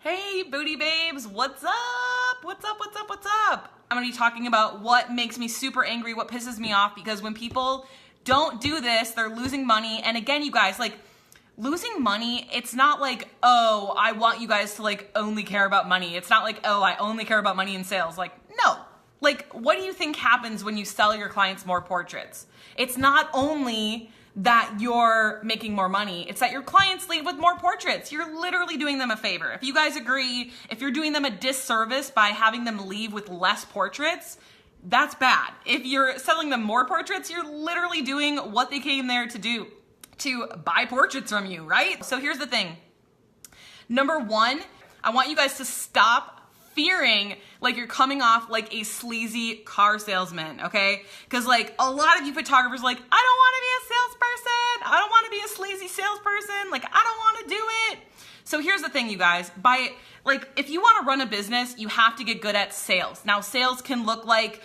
Hey, booty babes, what's up? What's up, what's up, what's up? I'm gonna be talking about what makes me super angry, what pisses me off, because when people don't do this, they're losing money. And again, you guys, like, losing money, it's not like, oh, I want you guys to like only care about money. It's not like, oh, I only care about money in sales. Like, no. Like, what do you think happens when you sell your clients more portraits? It's not only that you're making more money, it's that your clients leave with more portraits. You're literally doing them a favor. If you guys agree, if you're doing them a disservice by having them leave with less portraits, that's bad. If you're selling them more portraits, you're literally doing what they came there to do, to buy portraits from you, right? So here's the thing. Number one, I want you guys to stop fearing like you're coming off like a sleazy car salesman, okay? Because like a lot of you photographers are like, I don't want to be a salesperson. I don't want to be a sleazy salesperson. Like, I don't want to do it. So here's the thing, you guys. If you want to run a business, you have to get good at sales. Now, sales can look like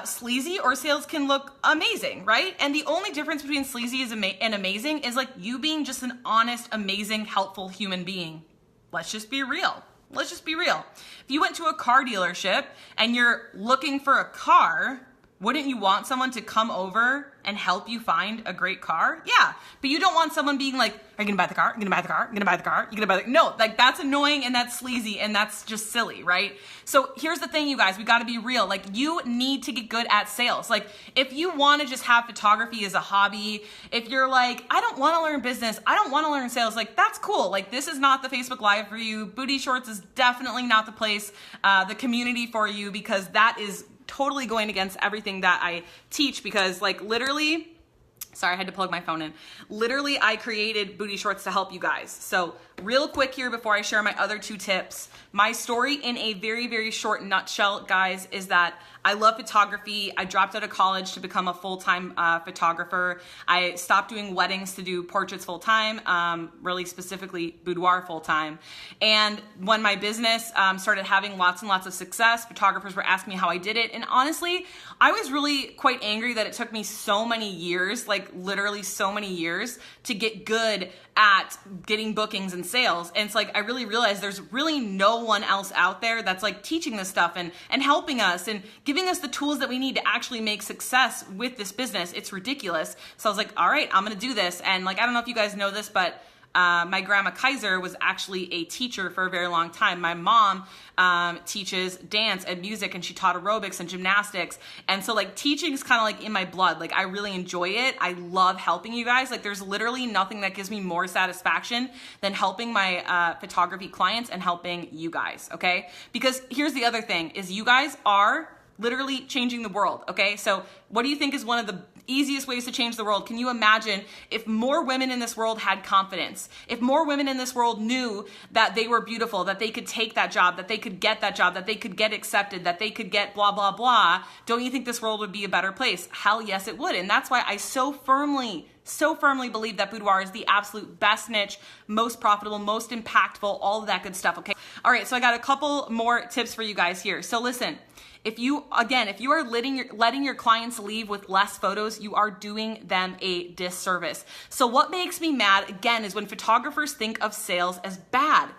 sleazy or sales can look amazing, right? And the only difference between sleazy and amazing is like you being just an honest, amazing, helpful human being. Let's just be real. Let's just be real. If you went to a car dealership and you're looking for a car, wouldn't you want someone to come over and help you find a great car? Yeah, but you don't want someone being like, are you gonna buy the car? Are you gonna buy the car? Are you gonna buy the car? Are you gonna buy the... No, like that's annoying and that's sleazy and that's just silly, right? So here's the thing, you guys, we gotta be real. Like, you need to get good at sales. Like, if you wanna just have photography as a hobby, if you're like, I don't wanna learn business, I don't wanna learn sales, like that's cool. Like, this is not the Facebook Live for you. Booty Shorts is definitely not the place, the community for you, because that is totally going against everything that I teach, because like literally, sorry, I had to plug my phone in. Literally, I created Booty Shorts to help you guys. So real quick here before I share my other two tips, my story in a very, very short nutshell, guys, is that I love photography. I dropped out of college to become a full-time photographer. I stopped doing weddings to do portraits full-time, really specifically boudoir full-time. And when my business started having lots and lots of success, photographers were asking me how I did it. And honestly, I was really quite angry that it took me so many years, like literally so many years, to get good at getting bookings and sales. And it's like, I really realized there's really no one else out there that's like teaching this stuff and helping us and giving us the tools that we need to actually make success with this business. It's ridiculous. So I was like, all right, I'm gonna do this. And like, I don't know if you guys know this, but my grandma Kaiser was actually a teacher for a very long time. My mom teaches dance and music, and she taught aerobics and gymnastics. And so like teaching is kind of like in my blood. Like, I really enjoy it. I love helping you guys. Like, there's literally nothing that gives me more satisfaction than helping my photography clients and helping you guys, okay? Because here's the other thing, is you guys are literally changing the world, okay? So what do you think is one of the easiest ways to change the world? Can you imagine if more women in this world had confidence? If more women in this world knew that they were beautiful, that they could take that job, that they could get that job, that they could get accepted, that they could get blah, blah, blah, don't you think this world would be a better place? Hell yes, it would. And that's why I so firmly believe that boudoir is the absolute best niche, most profitable, most impactful, all of that good stuff, okay? All right, so I got a couple more tips for you guys here. So listen, if you are letting your clients leave with less photos, you are doing them a disservice. So what makes me mad, again, is when photographers think of sales as bad.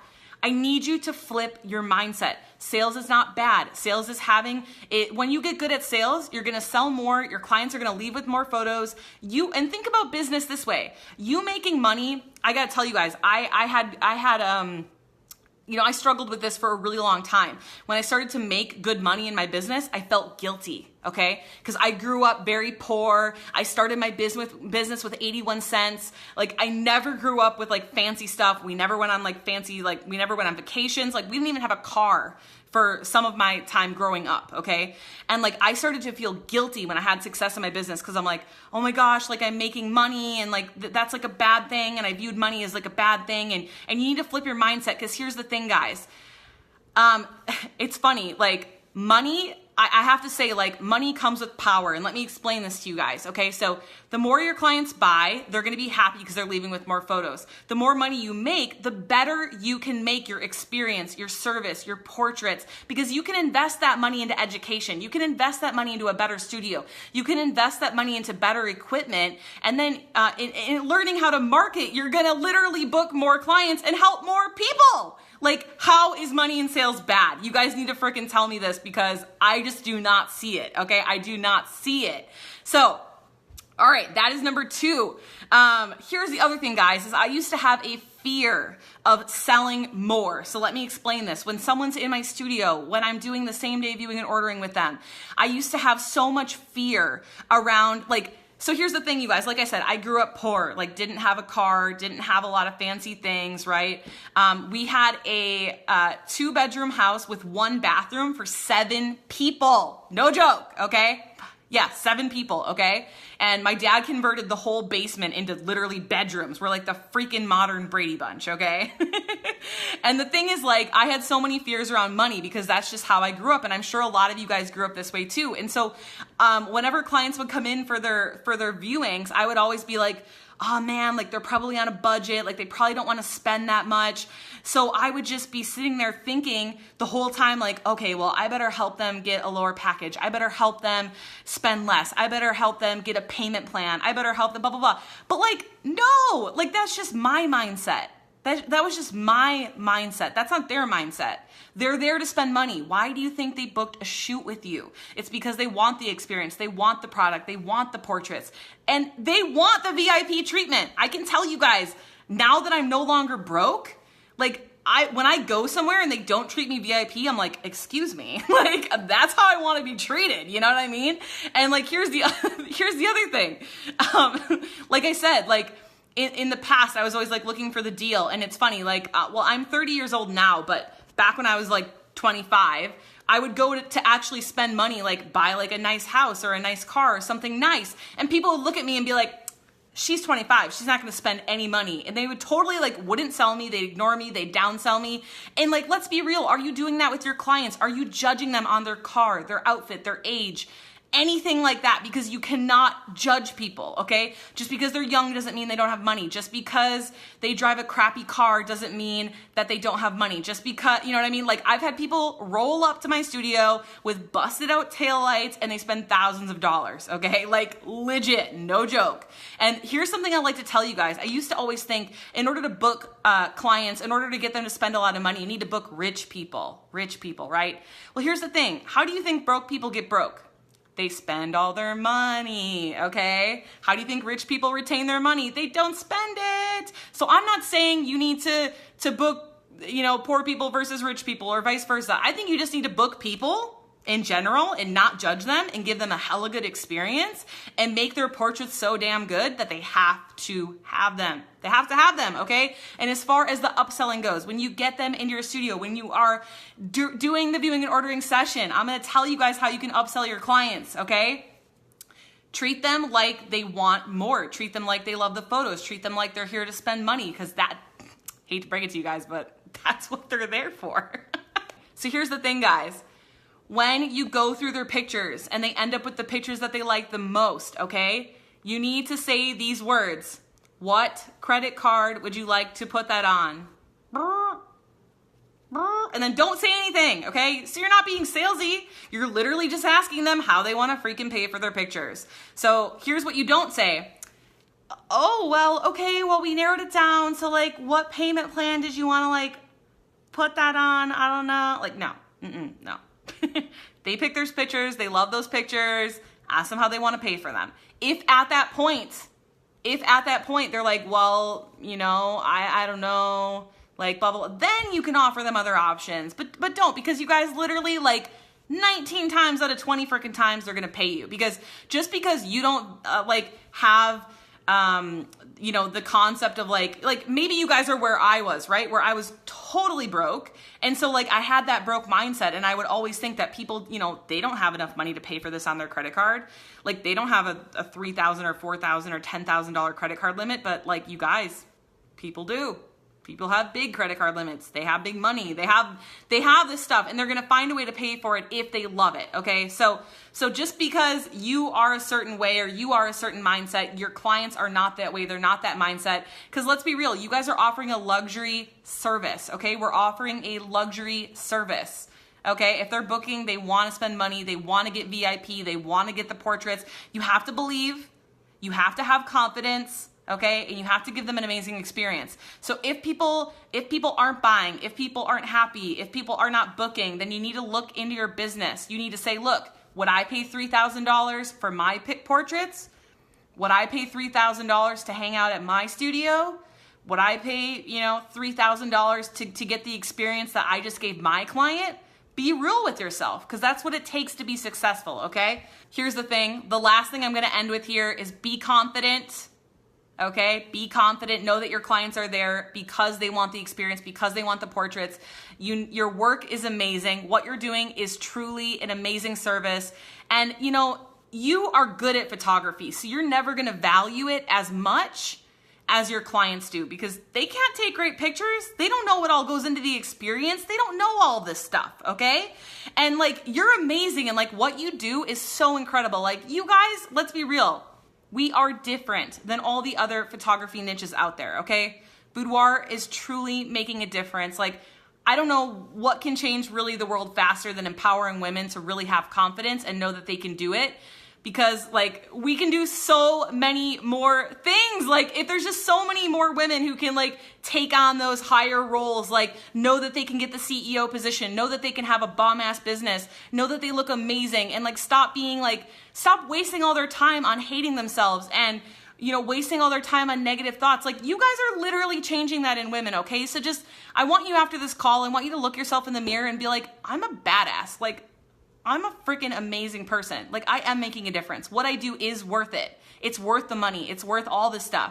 I need you to flip your mindset. Sales is not bad. Sales is having it. When you get good at sales, you're gonna sell more. Your clients are gonna leave with more photos. And think about business this way. You making money, I gotta tell you guys, I struggled with this for a really long time. When I started to make good money in my business, I felt guilty, okay? Because I grew up very poor. I started my business with 81 cents. Like, I never grew up with like fancy stuff. We never went on we never went on vacations. Like, we didn't even have a car for some of my time growing up, okay? And like, I started to feel guilty when I had success in my business, because I'm like, oh my gosh, like I'm making money, and like that's like a bad thing, and I viewed money as like a bad thing, and you need to flip your mindset, because here's the thing, guys. It's funny, like money, I have to say, like, money comes with power. And let me explain this to you guys, okay? So the more your clients buy, they're gonna be happy because they're leaving with more photos. The more money you make, the better you can make your experience, your service, your portraits, because you can invest that money into education. You can invest that money into a better studio. You can invest that money into better equipment. And then in learning how to market, you're gonna literally book more clients and help more people. Like, how is money in sales bad? You guys need to freaking tell me this because I just do not see it, okay? I do not see it. So, all right, that is number 2. Here's the other thing, guys, is I used to have a fear of selling more. So let me explain this. When someone's in my studio, when I'm doing the same day viewing and ordering with them, I used to have so much fear around like, so here's the thing, you guys, like I said, I grew up poor, like didn't have a car, didn't have a lot of fancy things, right? We had a 2-bedroom house with 1 bathroom for 7 people. No joke, okay? Yeah, 7 people, okay? And my dad converted the whole basement into literally bedrooms. We're like the freaking modern Brady Bunch, okay? And the thing is, like, I had so many fears around money because that's just how I grew up. And I'm sure a lot of you guys grew up this way too. And so whenever clients would come in for their viewings, I would always be like, oh man, like they're probably on a budget, like they probably don't want to spend that much. So I would just be sitting there thinking the whole time like, okay, well, I better help them get a lower package. I better help them spend less. I better help them get a payment plan. I better help them blah, blah, blah. But like, no, like that's just my mindset. That was just my mindset. That's not their mindset. They're there to spend money. Why do you think they booked a shoot with you? It's because they want the experience. They want the product. They want the portraits. And they want the VIP treatment. I can tell you guys, now that I'm no longer broke, like when I go somewhere and they don't treat me VIP, I'm like, excuse me. Like, that's how I want to be treated. You know what I mean? And like, here's the other thing. Like I said, like, in the past, I was always like looking for the deal. And it's funny, like, well, I'm 30 years old now, but back when I was like 25, I would go to actually spend money, like buy like a nice house or a nice car or something nice. And people would look at me and be like, she's 25, she's not gonna spend any money. And they would totally like, wouldn't sell me, they'd ignore me, they'd downsell me. And like, let's be real, are you doing that with your clients? Are you judging them on their car, their outfit, their age? Anything like that, because you cannot judge people, okay? Just because they're young doesn't mean they don't have money. Just because they drive a crappy car doesn't mean that they don't have money. Just because, you know what I mean? Like, I've had people roll up to my studio with busted out taillights and they spend thousands of dollars, okay? Like, legit, no joke. And here's something I like to tell you guys. I used to always think in order to book clients, in order to get them to spend a lot of money, you need to book rich people, right? Well, here's the thing. How do you think broke people get broke? They spend all their money, okay? How do you think rich people retain their money? They don't spend it. So I'm not saying you need to book, you know, poor people versus rich people or vice versa. I think you just need to book people in general and not judge them and give them a hella good experience and make their portraits so damn good that they have to have them. They have to have them, okay? And as far as the upselling goes, when you get them into your studio, when you are doing the viewing and ordering session, I'm gonna tell you guys how you can upsell your clients, okay? Treat them like they want more. Treat them like they love the photos. Treat them like they're here to spend money, because that, hate to break it to you guys, but that's what they're there for. So here's the thing, guys. When you go through their pictures and they end up with the pictures that they like the most, okay? You need to say these words. What credit card would you like to put that on? And then don't say anything, okay? So you're not being salesy. You're literally just asking them how they want to freaking pay for their pictures. So here's what you don't say. Oh, well, okay, well, we narrowed it down. So like, what payment plan did you want to like put that on? I don't know. Like, no, no. They pick their pictures. They love those pictures. Ask them how they want to pay for them. If at that point they're like, well, you know, I don't know, like blah, blah, blah, then you can offer them other options. But don't, because you guys literally like 19 times out of 20 freaking times they're going to pay you. Because just because you don't like have, you know, the concept of like maybe you guys are where I was, right? Where I was totally broke. And so like I had that broke mindset, and I would always think that people, you know, they don't have enough money to pay for this on their credit card. Like they don't have a $3,000 or $4,000 or $10,000 credit card limit, but like you guys, people do. People have big credit card limits. They have big money. They have this stuff, and they're going to find a way to pay for it if they love it. Okay. So just because you are a certain way or you are a certain mindset, your clients are not that way. They're not that mindset. Because let's be real. You guys are offering a luxury service. Okay. We're offering a luxury service. Okay. If they're booking, they want to spend money. They want to get VIP. They want to get the portraits. You have to believe. You have to have confidence. okay? And you have to give them an amazing experience. So if people aren't buying, if people aren't happy, if people are not booking, then you need to look into your business. You need to say, look, would I pay $3,000 for my portraits? Would I pay $3,000 to hang out at my studio? Would I pay, $3,000 to get the experience that I just gave my client? Be real with yourself, because that's what it takes to be successful, okay? Here's the thing. The last thing I'm going to end with here is be confident, okay? Be confident. Know that your clients are there because they want the experience, because they want the portraits. Your work is amazing. What you're doing is truly an amazing service. And, you are good at photography, so you're never going to value it as much as your clients do, because they can't take great pictures. They don't know what all goes into the experience. They don't know all this stuff, okay? And you're amazing, and what you do is so incredible. You guys, let's be real. We are different than all the other photography niches out there, okay? Boudoir is truly making a difference. I don't know what can change really the world faster than empowering women to really have confidence and know that they can do it. Because we can do so many more things. If there's just so many more women who can take on those higher roles, know that they can get the CEO position, know that they can have a bomb ass business, know that they look amazing, and stop wasting all their time on hating themselves and wasting all their time on negative thoughts. You guys are literally changing that in women, okay? So I want you after this call, I want you to look yourself in the mirror and be like, I'm a badass. I'm a freaking amazing person. I am making a difference. What I do is worth it. It's worth the money. It's worth all this stuff.